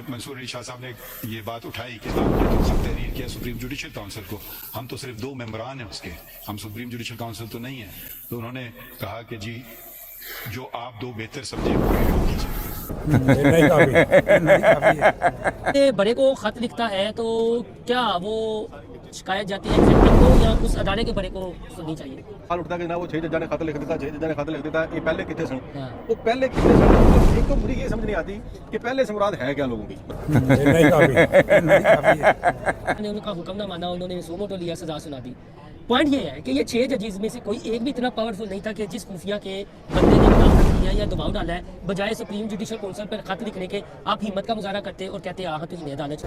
मंसूर अली शाह साहब ने ये बात उठाई कि आपने तो तहरीर किया सुप्रीम जुडिशल काउंसिल को, हम तो सिर्फ 2 मेंबरान हैं उसके, हम सुप्रीम जुडिशल काउंसिल तो नहीं है। तो उन्होंने कहा कि जी जो आप 2 बेहतर समझे वो कीजिए। बड़े को खत लिखता है तो क्या वो शिकायत जाती है एग्जीक्यूटिव को या उस अदारे के बड़े को सुननी चाहिए? हाल उठता कि ना वो 6 जजां ने खत लिख दिता, 6 जजां ने खत लिख दिता, ये पहले कितने सन? हाँ। वो पहले कितने सन? एक तो मुझे ये समझ नहीं आती कि पहले से मुराद है क्या लोगों की। ने उनका हुक्म ना माना, उन्होंने सुमो तो लिया, सजा सुना दी। पॉइंट ये है कि ये 6 जजेस में से कोई एक भी इतना पावरफुल नहीं था कि जिस खुफिया के बंदे ने मुदाखलत किया या दबाव डाला है, बजाय सुप्रीम जुडिशल काउंसिल पर खत लिखने के आप हिम्मत का मुजाहरा करते और कहते हाँ तो इन्हें अदालत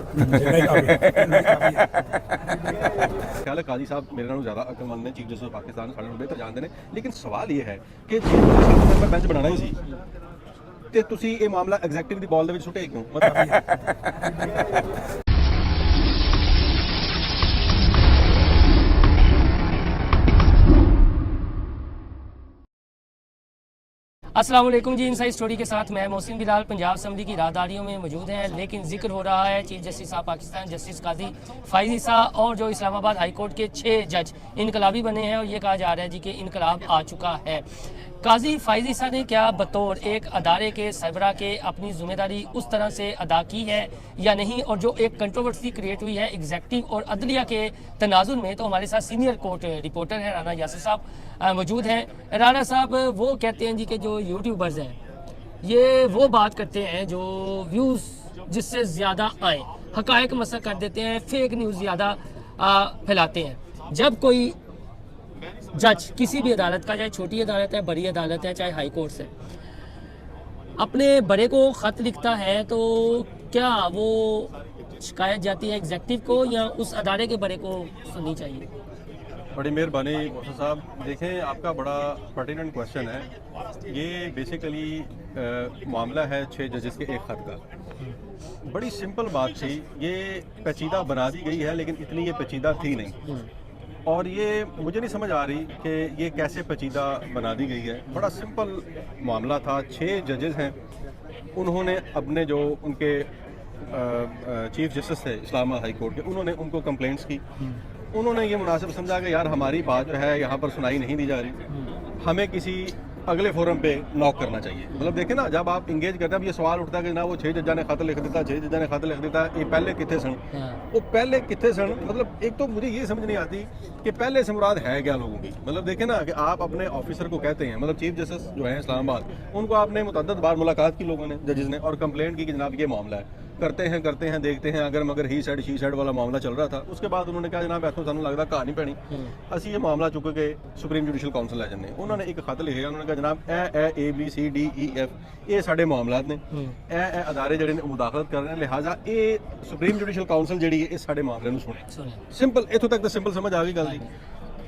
ख्याल है काजी साहब मेरे नालों ज़्यादा अक्लमंद ने, चीफ जस्टिस पाकिस्तान साढ़े नौ बेहतर जानते हैं, लेकिन सवाल ये है कि जे बेंच बनाना ही सी ते तुसी ये मामला एग्जैक्टिव दी बॉल दे विच सुटे क्यों? मतलब अस्सलाम वालेकुम जी। इनसाइड स्टोरी के साथ मैं मोहसिन बिलाल पंजाब असम्बली की राहदारियों में मौजूद हैं, लेकिन जिक्र हो रहा है चीफ जस्टिस साहब पाकिस्तान जस्टिस काजी फाइजी साहब और जो इस्लामाबाद हाई कोर्ट के 6 जज इनकलाबी बने हैं और ये कहा जा रहा है जी कि इनकलाब आ चुका है। काजी फाइजी साहब ने क्या बतौर एक अदारे के सरबरा के अपनी जिम्मेदारी उस तरह से अदा की है या नहीं, और जो एक कंट्रोवर्सी क्रिएट हुई है एग्जेक्टिव और अदलिया के तनाजुर में, तो हमारे साथ सीनियर कोर्ट रिपोर्टर हैं राना यासिर साहब मौजूद हैं। राना साहब वो कहते हैं जी कि जो यूट्यूबर्स हैं ये वो बात करते हैं जो व्यूज़ जिससे ज़्यादा आए, हकायक मसा कर देते हैं, फेक न्यूज़ ज़्यादा फैलाते हैं। जब कोई जज किसी भी अदालत का, चाहे छोटी अदालत है, बड़ी अदालत है, चाहे हाई कोर्ट से, अपने बड़े को ख़त लिखता है तो क्या वो शिकायत जाती है एग्जेक्टिव को या उस अदारे के बड़े को सुननी चाहिए? बड़ी मेहरबानी मोहसिन साहब। देखें, आपका बड़ा पर्टिनेंट क्वेश्चन है। ये बेसिकली मामला है 6 जजेस के एक खत का। बड़ी सिंपल बात थी, ये पेचीदा बना दी गई है लेकिन इतनी ये पेचीदा थी नहीं, और ये मुझे नहीं समझ आ रही कि ये कैसे पेचीदा बना दी गई है। बड़ा सिंपल मामला था। 6 जजेस हैं, उन्होंने अपने जो उनके चीफ जस्टिस थे इस्लामाबाद हाई कोर्ट के, उन्होंने उनको कंप्लेंट्स की। उन्होंने ये मुनासिब समझा कि यार हमारी बात जो है यहाँ पर सुनाई नहीं दी जा रही, हमें किसी अगले फोरम पे नॉक करना चाहिए। मतलब देखें ना, जब आप इंगेज करते हैं, अब ये सवाल उठता है कि ना वो 6 जजां ने खत लिख देता, 6 जजां ने खत लिख देता, ये पहले कितने सन? वो पहले कितने सन? मतलब एक तो मुझे ये समझ नहीं आती कि पहले से मुराद है क्या लोगों की। मतलब देखें ना कि आप अपने ऑफिसर को कहते हैं, मतलब चीफ जस्टिस जो है इस्लामाबाद, उनको आपने मुतअद्दिद बार मुलाकात की लोगों ने, जजेस ने, और कंप्लेंट की कि जनाब ये मामला है, करते हैं देखते हैं, अगर मगर ही साइड शी साइड वाला मामला चल रहा था। उसके बाद उन्होंने कहा जनाब ऐसा सानू लगता कहानी पैनी, असी ये मामला चुक के सुप्रीम जुडिशल काउंसिल ले जाने। उन्होंने एक खत लिखा, उन्होंने कहा जनाब A B C D E F ये साढ़े मामलात ने, ए अदारे जड़े मुदाखलत कर रहे हैं, लिहाजा ये सुप्रीम जुडिशल काउंसिल जी है इस साढ़े मामले में सुने। सिंपल, इतों तक तो सिंपल समझ आ गई गल।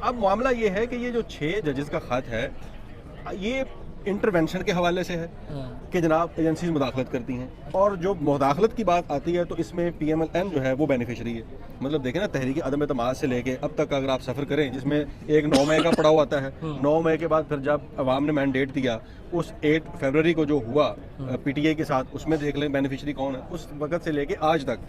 अब मामला ये है कि ये जो 6 जजेस का खत है ये इंटरवेंशन के हवाले से है कि जनाब एजेंसीज मुदाखलत करती हैं, और जो मुदाखलत की बात आती है तो इसमें PMLN जो है वो बेनिफिशरी है। मतलब देखें ना, तहरीक अदम एतमाद से लेके अब तक अगर आप सफ़र करें, जिसमें एक 9 मई का पड़ाव आता है, 9 मई के बाद फिर जब अवाम ने मैंडेट दिया, उस 8 फरवरी को जो हुआ PTI के साथ, उसमें देख लें बेनिफिशरी कौन है उस वक्त से लेके आज तक।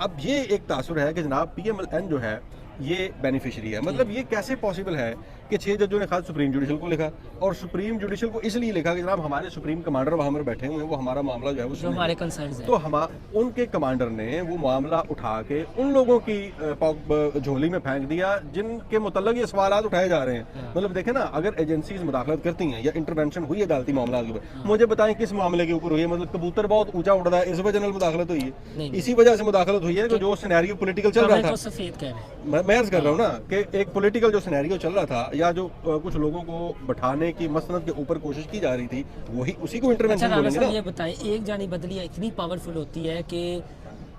अब ये एक तासुर है कि जनाब PMLN जो है ये बेनिफिशरी है। मतलब ये कैसे पॉसिबल है कि 6 जजों ने खास सुप्रीम जुडिशल को लिखा, और सुप्रीम जुडिशल को इसलिए लिखा कि जनाब हमारे सुप्रीम कमांडर वहाँ पर बैठे हुए हैं, वो हमारा मामला जो है वो हमारे कंसर्न्स हैं, तो हम उनके कमांडर ने वो मामला उठा के उन लोगों की झोली में फेंक दिया जिनके मुतल्लिक ये सवाल उठाए जा रहे हैं। मतलब देखें ना, अगर एजेंसीज मुदाखलत करती हैं या इंटरवेंशन हुई है अदालती मामला के ऊपर, मुझे बताएं किस मामले के ऊपर हुई है? मतलब कबूतर बहुत ऊंचा उड़ रहा है, इस वजह से मुदाखलत हुई है, इसी वजह से मुदाखलत हुई है कि जो सिनेरियो पॉलिटिकल चल रहा था, सफेद कह रहे हैं, मैं अर्ज कर रहा हूँ ना कि एक पॉलिटिकल जो सिनेरियो चल रहा था या जो कुछ लोगों को बैठाने की मसनद के ऊपर कोशिश की जा रही थी, वही उसी को इंटरवेंशन बोलेंगे ना। ये बताएं, एक जानी बदलियाँ इतनी पावरफुल होती है कि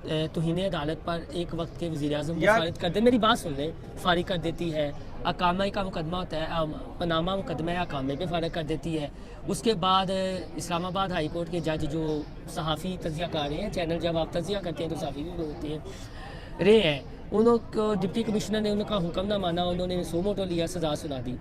तौहीन अदालत पर एक वक्त के वज़ीर-ए-आज़म को फारिग कर दे, मेरी बात सुन ले, फारिग कर देती है। अकामे का मुकदमा होता है, पनामा मुकदमा है, अकामे पे फारिग कर देती है। उसके बाद इस्लामाबाद हाई कोर्ट के जज जो सहाफ़ी तज़िया कर रहे हैं, चैनल जब आप तज़िया करते हैं तो सहाफ़ी भी होते हैं रहे हैं, उनको डिप्टी कमिश्नर ने उनका हुक्म ना माना, उन्होंने सोमो तो लिया, सज़ा सुना दी।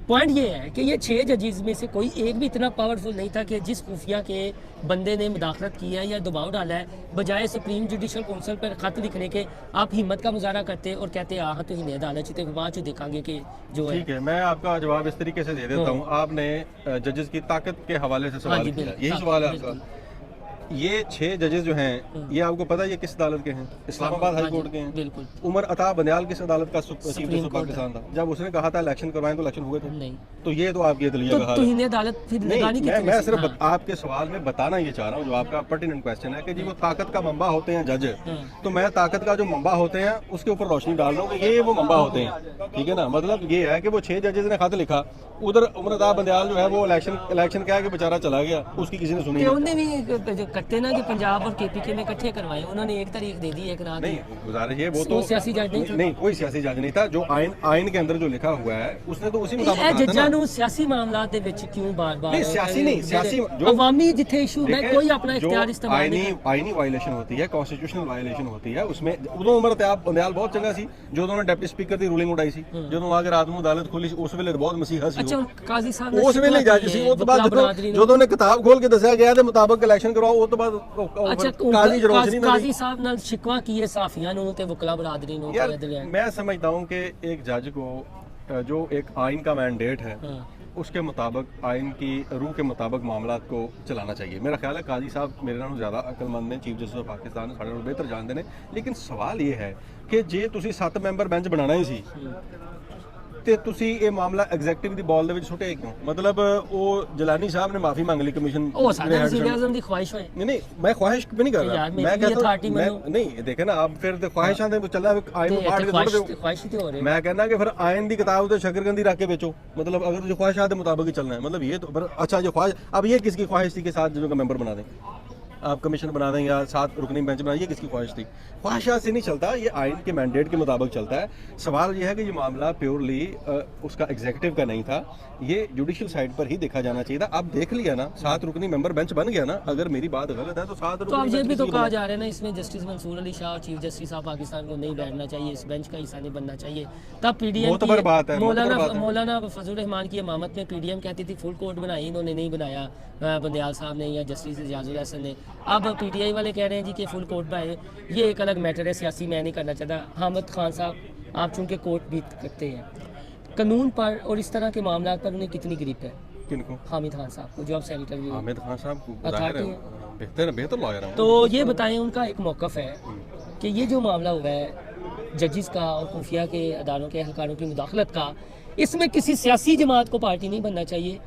पॉइंट ये है कि ये 6 जजेस में से कोई एक भी इतना पावरफुल नहीं था कि जिस खुफिया के बंदे ने मुदाखलत किया है या दबाव डाला है, बजाय सुप्रीम जुडिशल काउंसिल पर खत लिखने के आप हिम्मत का मुजाहरा करते और कहते हाँ तो ही अदालत से वहाँ जो देखेंगे कि जो है। ठीक है, मैं आपका जवाब इस तरीके से दे देता हूँ। आपने जजेस की ताकत के हवाले से सवाल किया, यही सवाल है आपका। ये 6 जजेस जो हैं, ये आपको पता है ये किस अदालत के हैं? इस्लामाबाद हाई कोर्ट के हैं। बिल्कुल। उमर अता बंदयाल किस अदालत का चीफ जस्टिस पाकिस्तान था? जब उसने कहा था इलेक्शन करवाएं तो इलेक्शन हुए थे? नहीं। तो ये तो आपकी दलील तो तुहिन अदालत फिर लगानी नहीं, कितनी मैं सी? सिर्फ हाँ। आपके सवाल में बताना ये चाह रहा हूँ, जो आपका पर्टिनेंट क्वेश्चन है कि जी वो ताकत का मंबा होते हैं जज, तो मैं ताकत का जो मंबा होते हैं उसके ऊपर रोशनी डाल रहा हूँ कि ये वो मंबा होते हैं। ठीक है ना, मतलब ये है कि वो 6 जजेस ने खत लिखा, उधर उमर अता बंदयाल जो है वो इलेक्शन क्या है कि बेचारा चला गया, उसकी किसी ने सुनी कि उन्हें भी जो करते ना कि पंजाब और केपीके में इकट्ठे करवाए, उन्होंने एक तारीख दे दी, एक रात नहीं, गुजारिश है वो तो तो सियासी जज नहीं थे। नहीं, कोई सियासी जज नहीं था। जो आइन के अंदर जो लिखा हुआ है उसने तो उसी मुताबिक ਇਹ कहा था ਜੱਜਾਂ ना। ਨੂੰ ਸਿਆਸੀ ਮਾਮਲਾਤ ਦੇ ਵਿੱਚ ਕਿਉਂ ਬਾਰ-ਬਾਰ नहीं, सियासी नहीं, सियासी जो अवामी जिथे इशू में देखें, कोई अपना जो इख्तियार इस्तेमाल नहीं आईनी वायलेशन होती है, कॉन्स्टिट्यूशनल वायलेशन होती है, उसमें उदों उमर अताब बंदयाल बहुत चंगा सी जो उन्होंने डिप्टी स्पीकर ਦੀ ਰੂਲਿੰਗ ਉਡਾਈ ਸੀ, ਜਦੋਂ ਆ ਕੇ ਰਾਤ ਨੂੰ ਅਦਾਲਤ ਖੋਲੀ ਉਸ ਵੇਲੇ ਬਹੁਤ ਮਸੀਹਾ ਸੀ। ਅੱਛਾ ਕਾਜ਼ੀ ਸਾਹਿਬ ਨੇ ਉਸ ਵੇਲੇ ਜੱਜ ਸੀ, ਉਸ ਤੋਂ ਬਾਅਦ ਦੇਖੋ ਜਦੋਂ ਉਹਨੇ ਕਿਤਾਬ ਖੋਲ ਕੇ ਦੱਸਿਆ ਗਿਆ ਦੇ ਮੁਤਾਬਕ ਇਲੈਕਸ਼ਨ ਕਰਵਾਓ, ਉਸ ਤੋਂ ਬਾਅਦ ਕਾਜ਼ੀ ਜ਼ਰੂਰਤ ਨਹੀਂ ਕਾਜ਼ੀ ਸਾਹਿਬ ਨਾਲ ਸ਼ਿਕਵਾ ਕੀ ਹੈ ਸਾਫੀਆਂ ਨੂੰ ਤੇ ਵਕਲਾ ਬਰਾਦਰੀ ਨੂੰ यार मैं समझता हूँ कि एक जज को जो एक आइन का मैंडेट है उसके मुताबिक आइन की रूह के मुताबिक मामलात को चलाना चाहिए। मेरा ख्याल है काजी साहब मेरे नालों ज़्यादा अकलमंद ने, चीफ जस्टिस ऑफ पाकिस्तान साढ़े नालों बेहतर जानते हैं। लेकिन सवाल ये है कि जे तुसी 7 मैंबर बेंच बनाना ही सी ਤੇ ਤੁਸੀਂ ਇਹ ਮਾਮਲਾ ਐਗਜ਼ੈਕਟਿਵ ਦੀ ਬਾਲ ਦੇ ਵਿੱਚ ਸੁੱਟੇ ਕਿਉਂ? ਮਤਲਬ ਉਹ ਜਲਾਨੀ ਸਾਹਿਬ ਨੇ ਮਾਫੀ ਮੰਗ ਲਈ ਕਮਿਸ਼ਨ ਉਹ ਸਾਡੇ ਵਜ਼ੀਰ ਆਜ਼ਮ ਦੀ ਖੁਆਇਸ਼ ਹੋਏ। नहीं, मैं ख्वाहिश भी नहीं कर रहा, यार, मैं मेरी कहता अथॉरिटी हूं मैं नहीं देखे ना आप फिर ख्वाहिशां दे चलना आइन ਨੂੰ ਪਾੜ ਕੇ ਸੁੱਟ ਦਿਓ। ਖੁਆਇਸ਼ ਤੇ ਹੋ ਰਹੀ मैं कहना कि फिर आइन की किताब तो शकरकंदी रख के बेचो। मतलब अगर तुझे ख्वाहिशात के मुताबिक ही चलना है, मतलब ये तो अच्छा जो ख्वाहिश, अब ये किसकी ख्वाहिश थी कि 7 जजों का मेंबर बना दें, आप कमीशन बना दें या 7 रुकनी बेंच बना, ये किसकी ख्वाहिश थी? ख्वाहिशात से नहीं चलता, ये आइन के मैंडेट के मुताबिक चलता है। सवाल ये है कि ये मामला प्योरली उसका एग्जीक्यूटिव का नहीं था, ये जुडिशियल साइड पर ही देखा जाना चाहिए था। अब देख लिया ना, 7 रुकनी मेंबर बेंच बन गया ना, अगर मेरी बात गलत है तो 7 तो अब रुकनी ये भी बेंच तो किसी कहा को जा रहा है ना, इसमें जस्टिस मंसूर अली शाह और चीफ जस्टिस ऑफ पाकिस्तान को नहीं बैठना चाहिए, इस बेंच का हिस्सा नहीं बनना चाहिए। तब पीडीएम मोतबर बात है, मोतबर बात है। मौलाना फजल रहमान की इमामत में पीडीएम कहती थी फुल कोर्ट बनाई, इन्होंने नहीं बनाया, बंदयाल साहब ने या जस्टिस इजाजुल हसन ने। अब पीटीआई वाले कह रहे हैं जी कि फुल कोर्ट बनाए, ये एक अलग मैटर है, सियासी मैं नहीं करना चाहता। हामिद खान साहब आप चूंकि कोर्ट भी करते हैं, कानून पर और इस तरह के मामला पर उन्हें कितनी ग्रिप है? किनको? हामिद खान साहब को, जो अब सेनेटर भी हैं। हामिद खान साहब को अथॉरिटी जाहिर है बेहतर लॉयर हैं। तो ये बताएं उनका एक मौक़िफ़ है कि ये जो मामला हुआ है जजिस का और खुफिया के अदालों के अहलकारों की मुदाखलत का, इसमें किसी सियासी जमात को पार्टी नहीं बनना चाहिए,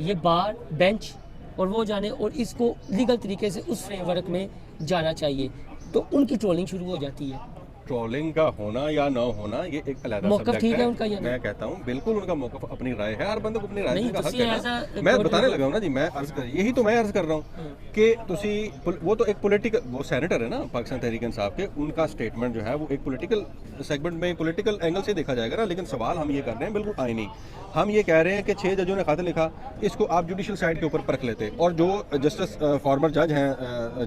ये बार बेंच और वो जाने और इसको लीगल तरीके से उस फ्रेमवर्क में जाना चाहिए। तो उनकी ट्रोलिंग शुरू हो जाती है। ट्रोलिंग का होना या ना होना ये एक अलग मौक़िफ़ सब्जेक्ट ठीक है उनका या नहीं? मैं कहता हूँ बिल्कुल उनका मौक़िफ़ अपनी राय है, हर बंदे को अपनी राय नहीं, देने का हक तुसी है ऐसा ना। मैं कोर्ट बताने में- लगा हूँ ना जी, मैं अर्ज कर यही तो मैं अर्ज कर रहा हूँ कि तुसी वो तो एक पॉलिटिकल, वो सेनेटर है ना पाकिस्तान तहरीक इंसाफ के, उनका स्टेटमेंट जो है वो एक पॉलिटिकल सेगमेंट में पॉलिटिकल एंगल से देखा जाएगा ना। लेकिन सवाल हम ये कर रहे हैं बिल्कुल आईनी, हम ये कह रहे हैं कि 6 जजों ने खत लिखा, इसको आप जुडिशियल साइड के ऊपर परख लेते। और जो जस्टिस फॉर्मर जज हैं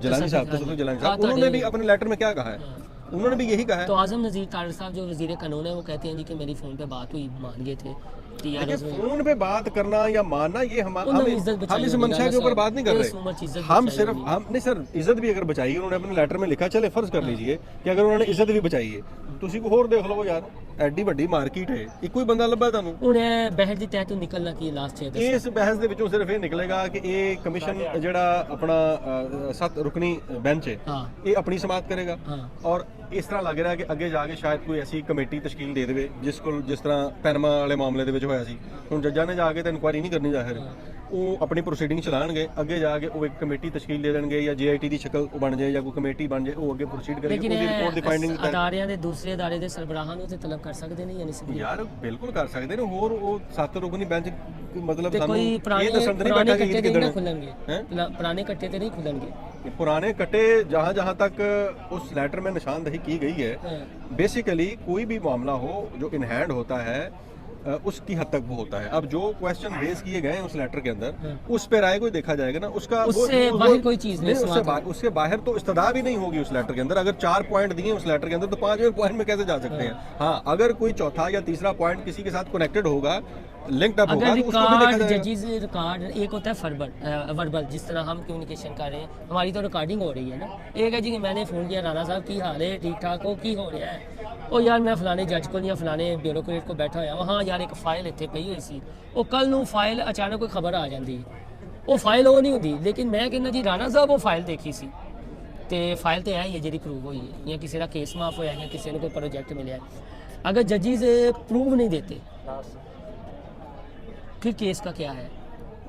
जलानी साहब, तसल्लुल जलानी साहब, उन्होंने भी अपने लेटर में क्या कहा है? उन्होंने भी यही कहा है। तो आजम नज़ीर तारिक साहब जो वज़ीर कानून है वो कहते हैं जी कि मेरी फ़ोन पे बात हुई, मान गए थे देखिए, TRS में। फोन पे बात करना या मानना ये हम उन्होंने इज्जत बचाई इस होगी, मंशा के राना ऊपर साहब। बात नहीं कर इस उम्र की रहे। इज्जत हम बचाई सिर्फ होगी। हम नहीं सर, इज्जत भी अगर बचाई उन्होंने अपने लेटर में लिखा, चले फर्ज कर लीजिए कि अगर उन्होंने इज्जत भी बचाई है, ਤੁਸੀਂ ਕੋ ਹੋਰ ਦੇਖ ਲਓ ਯਾਰ, ਐਡੀ ਵੱਡੀ ਮਾਰਕੀਟ ਹੈ, ਇੱਕੋ ਹੀ ਬੰਦਾ ਲੱਭਾ ਤੁਹਾਨੂੰ। ਹੁਣ ਇਹ ਬਹਿਸ ਦੀ ਤਹਿ ਤੋਂ ਨਿਕਲਣਾ ਕੀ ਲਾਸਟ 6 10 ਇਸ ਬਹਿਸ ਦੇ ਵਿੱਚੋਂ ਸਿਰਫ ਇਹ ਨਿਕਲੇਗਾ ਕਿ ਇਹ ਕਮਿਸ਼ਨ ਜਿਹੜਾ ਆਪਣਾ 7 ਰੁਕਨੀ ਬੈਂਚ ਹੈ, ਹਾਂ ਇਹ ਆਪਣੀ ਸਮਾਤ ਕਰੇਗਾ। ਹਾਂ ਔਰ ਇਸ ਤਰ੍ਹਾਂ ਲੱਗ ਰਿਹਾ ਕਿ ਅੱਗੇ ਜਾ ਕੇ ਸ਼ਾਇਦ ਕੋਈ ਐਸੀ ਕਮੇਟੀ ਤਸ਼ਕੀਲ ਦੇ ਦੇਵੇ ਜਿਸ ਕੋਲ ਜਿਸ ਤਰ੍ਹਾਂ ਪੈਨਮਾ ਵਾਲੇ ਮਾਮਲੇ ਦੇ ਵਿੱਚ ਹੋਇਆ ਸੀ। ਹੁਣ ਜੱਜਾਂ ਨੇ ਜਾ ਕੇ ਤਾਂ ਇਨਕੁਆਇਰੀ ਨਹੀਂ ਕਰਨੀ ਜ਼ਾਹਿਰ, ਉਹ ਆਪਣੀ ਪ੍ਰੋਸੀਡਿੰਗ ਚਲਾਣਗੇ, ਅੱਗੇ ਜਾ ਕੇ ਉਹ ਇੱਕ ਕਮੇਟੀ ਤਸ਼ਕੀਲ ਦੇ ਦੇਣਗੇ ਜਾਂ JIT ਦੀ ਸ਼ਕਲ ਬਣ ਜਾਏ ਜਾਂ ਕੋਈ ਕਮੇਟੀ ਬਣ ਜਾਏ, ਉਹ ਅੱਗੇ ਪ੍ਰੋਸੀਡ ਕਰੇਗੀ, ਲੇਕਿਨ ਉਹਦੀ ਰਿਪੋਰਟ ਦੀ ਫਾਈਂਡਿੰਗ ਅਦਾਰਿਆਂ ਦੇ ਦੂਸਰੇ ਅਦਾਰੇ ਦੇ ਸਰਬਰਾਹਾਂ ਨੂੰ ਤੇ ਤਲਬ ਕਰ ਸਕਦੇ ਨਹੀਂ, ਯਾਨੀ ਸਿੱਧੀ ਯਾਰ ਬਿਲਕੁਲ ਕਰ ਸਕਦੇ ਨੇ। ਹੋਰ ਉਹ 7 ਰੁਕਨੀ ਬੈਂਚ ਮਤਲਬ ਤੇ ਸਾਨੂੰ ਕੋਈ ਇਹ ਪੁਰਾਣੇ ਦੱਸਣ ਤੇ ਨਹੀਂ ਪੁਰਾਣੇ ਬੈਠਾ ਕਿ ਕੱਟੇ ਈਦ ਤੇ ਕਿੱਦਣ ਨਹੀਂ ਹੈ। ਖੁੱਲਣਗੇ, ਪੁਰਾਣੇ ਕੱਟੇ ਤੇ नहीं खुलेंगे। पुराने कट्टे जहाँ जहाँ तक उस लेटर में निशानदही की गई है, बेसिकली कोई भी मामला हो जो इन हैंड होता है, उसकी हद तक वो होता है। अब जो क्वेश्चन रेज किए गए हैं उस लेटर के अंदर, उस पे राय को देखा जाएगा ना, उसका उससे बाहर कोई चीज नहीं, उसके बाहर तो इस्तदा भी नहीं होगी उस लेटर के अंदर। अगर 4 पॉइंट दिए उस लेटर के अंदर तो 5वें पॉइंट में कैसे जा सकते हैं? हाँ, अगर कोई चौथा या तीसरा पॉइंट किसी के साथ कनेक्टेड होगा, लिंक्ड अप होगा, अगर तो उसको भी देखा रिकॉर्ड जाएगा। जजेस रिकॉर्ड एक होता है वर्बल, जिस तरह हम कम्युनिकेशन कर रहे हैं, हमारी तो रिकॉर्डिंग हो रही है ना। एक है जी कि मैंने फ़ोन किया, राणा साहब की हाल है, ठीक ठाक हो, की हो रहा है, ओ यार मैं फलाने जज को या फलाने ब्यूरोक्रेट को बैठा होया वहाँ यार एक फाइल इतने पई हुई सी, ਉਹ ਕੱਲ ਨੂੰ ਫਾਈਲ ਅਚਾਨਕ ਕੋਈ ਖਬਰ ਆ ਜਾਂਦੀ, ਉਹ ਫਾਈਲ ਉਹ ਨਹੀਂ ਹੁੰਦੀ। ਲੇਕਿਨ ਮੈਂ ਕਹਿੰਦਾ ਜੀ ਰਾਣਾ ਸਾਹਿਬ ਉਹ ਫਾਈਲ ਦੇਖੀ ਸੀ ਤੇ ਫਾਈਲ ਤੇ ਹੈ ਹੀ ਹੈ ਜਿਹੜੀ ਪ੍ਰੂਵ ਹੋਈ ਹੈ, ਜਾਂ ਕਿਸੇ ਦਾ ਕੇਸ ਮਾਫ ਹੋਇਆ ਜਾਂ ਕਿਸੇ ਨੂੰ ਕੋਈ ਪ੍ਰੋਜੈਕਟ ਮਿਲਿਆ। अगर जजेस प्रूव नहीं देते फिर केस का क्या है?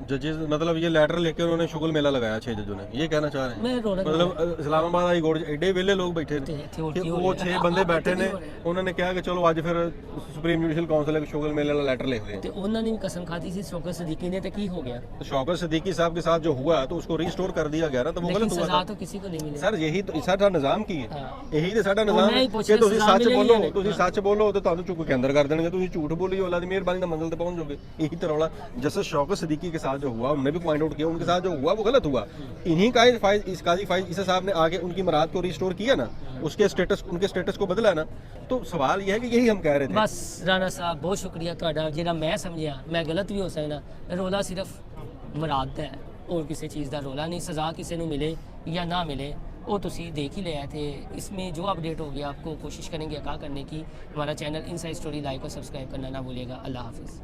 जजेस मतलब ये लेटर लेके उन्होंने शुगल मेला लगाया 6 जजों ने, ये कहना चाह रहे हैं? मैं रौनक मतलब इस्लामाबाद हाई कोर्ट एडे वेले लोग बैठे थे कि वो 6 बंदे बैठे ने, उन्होंने कहा कि चलो आज फिर सुप्रीम जुडिशल काउंसिल के शुगल मेले वाला लेटर लिख दें। ਤੇ ਉਹਨਾਂ ਨੇ ਵੀ ਕਸਮ ਖਾਦੀ ਸੀ शौकत सदीकी ने, तो की हो गया? तो शौकत सिद्दीकी साहब के साथ जो हुआ तो उसको रिस्टोर कर दिया गया ना, तो वो लेकिन गलत हुआ सजा था। तो किसी को नहीं मिली। सर यही तो साਡਾ ਨਿਜ਼ਾਮ ਕੀ ਹੈ? ਹਾਂ। ਇਹੀ ਤੇ ਸਾਡਾ ਉਹ ਨਿਜ਼ਾਮ ਮੈਂ ਹੈ ਹੀ ਪੁੱਛ ਕਿ ਰਿਹਾ, ਤੁਸੀਂ ਸਜ਼ਾ ਸੱਚ ਮਿਲੇਗੀ ਬੋਲੋ, ਜਾਂ ਨਹੀਂ? ਤੁਸੀਂ ਸੱਚ ਬੋਲੋ ਤੇ ਤੁਹਾਨੂੰ ਚੁੱਕ ਕੇ ਅੰਦਰ ਕਰ ਦੇਣਗੇ, ਤੁਸੀਂ ਝੂਠ ਬੋਲੀ ਅੱਲਾह ਦੀ ਮਿਹਰਬਾਨੀ ਨਾਲ मंजिल तक पहुंच जाओगे। यही तो रौला जस्टिस शौकत सिद्दीकी के साथ जो हुआ, उन्होंने भी पॉइंट आउट किया, उनके साथ जो हुआ वो गलत हुआ। इन्हीं का इस काजी फाइज ईसा साहब ने आगे उनकी मराद को रिस्टोर किया ना, उसके स्टेटस उनके स्टेटस को बदला ना, तो सवाल यह है कि यही हम कह रहे थे। बस राणा साहब बहुत शुक्रिया ਤੁਹਾਡਾ, ਜਿਹੜਾ ਮੈਂ ਸਮਝਿਆ, ਮੈਂ ਗਲਤ ਵੀ ਹੋ ਸਕਦਾ, ਰੋਲਾ ਸਿਰਫ ਮੁਰਾਦ ਦਾ ਹੈ, और किसी चीज़ का रोला नहीं। सज़ा किसी ਨੂੰ मिले या ना मिले वो तुसी देख ही लिया थे। इसमें जो अपडेट हो गया आपको कोशिश करेंगे आगाह करने की। हमारा चैनल इनसाइड स्टोरी लाइक और सब्सक्राइब करना ना भूलिएगा। अल्लाह हाफिज़।